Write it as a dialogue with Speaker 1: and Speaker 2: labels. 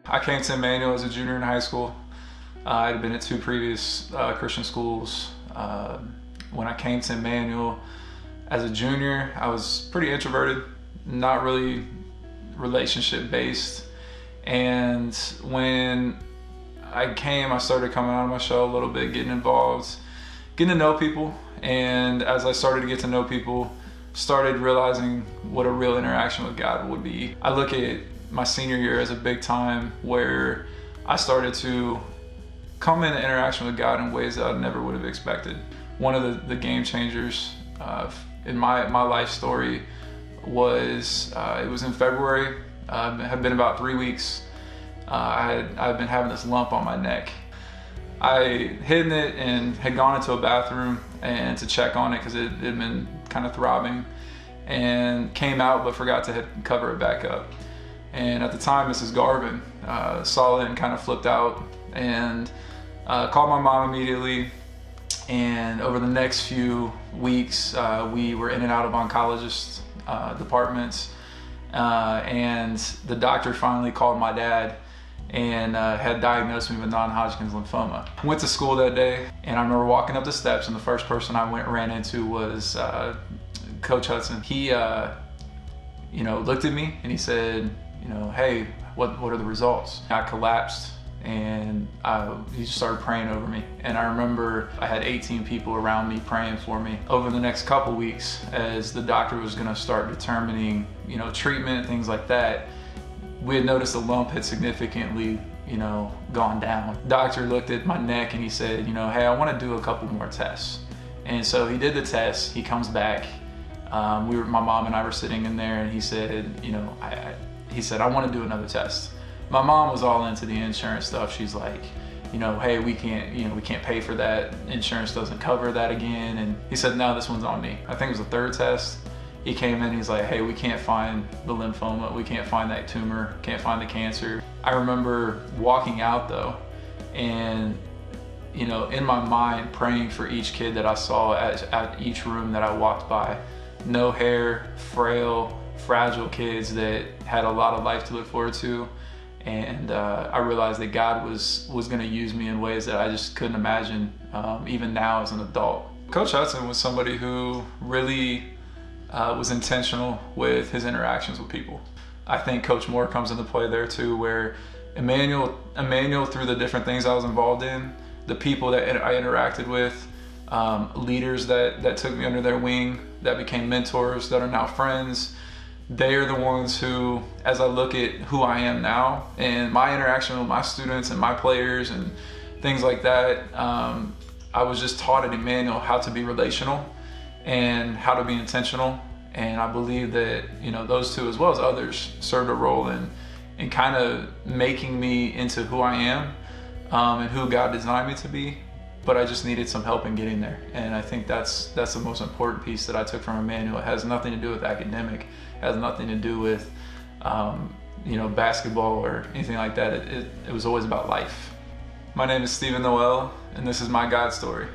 Speaker 1: I came to Emmanuel as a junior in high school. I had been at two previous Christian schools. When I came to Emmanuel as a junior, I was pretty introverted, not really relationship based. And when I came, I started coming out of my shell a little bit, getting involved, getting to know people. And as I started to get to know people, started realizing what a real interaction with God would be. I look at my senior year as a big time where I started to come into interaction with God in ways that I never would have expected. One of the game changers in my life story was, it was in February. It had been about 3 weeks. I'd been having this lump on my neck. I hidden it and had gone into a bathroom and to check on it because it had been kind of throbbing, and came out but forgot to cover it back up. And at the time, Mrs. Garvin saw it and kind of flipped out and called my mom immediately. And over the next few weeks, we were in and out of oncologist departments, and the doctor finally called my dad and had diagnosed me with non-Hodgkin's lymphoma. Went to school that day, and I remember walking up the steps, and the first person I ran into was Coach Hudson. He looked at me and he said, hey, what are the results? I collapsed, and he just started praying over me. And I remember I had 18 people around me praying for me. Over the next couple weeks, as the doctor was gonna start determining, treatment, things like that, we had noticed the lump had significantly, gone down. Doctor looked at my neck and he said, hey, I wanna do a couple more tests. And so he did the test, he comes back. My mom and I were sitting in there, and he said, I want to do another test. My mom was all into the insurance stuff. She's like, hey, we can't pay for that. Insurance doesn't cover that again. And he said, no, this one's on me. I think it was the third test. He came in, he's like, hey, we can't find the lymphoma. We can't find that tumor, can't find the cancer. I remember walking out though, and in my mind, praying for each kid that I saw at each room that I walked by. No hair, frail, fragile kids that had a lot of life to look forward to. And I realized that God was going to use me in ways that I just couldn't imagine, even now as an adult. Coach Hudson was somebody who really was intentional with his interactions with people. I think Coach Moore comes into play there too, where Emmanuel, through the different things I was involved in, the people that I interacted with, leaders that took me under their wing, that became mentors, that are now friends. They are the ones who, as I look at who I am now and my interaction with my students and my players and things like that, I was just taught at Emmanuel how to be relational and how to be intentional. And I believe that, those two, as well as others, served a role in kind of making me into who I am, and who God designed me to be. But I just needed some help in getting there. And I think that's the most important piece that I took from Emmanuel. It has nothing to do with academic, it has nothing to do with basketball or anything like that. It was always about life. My name is Noel, and this is my God story.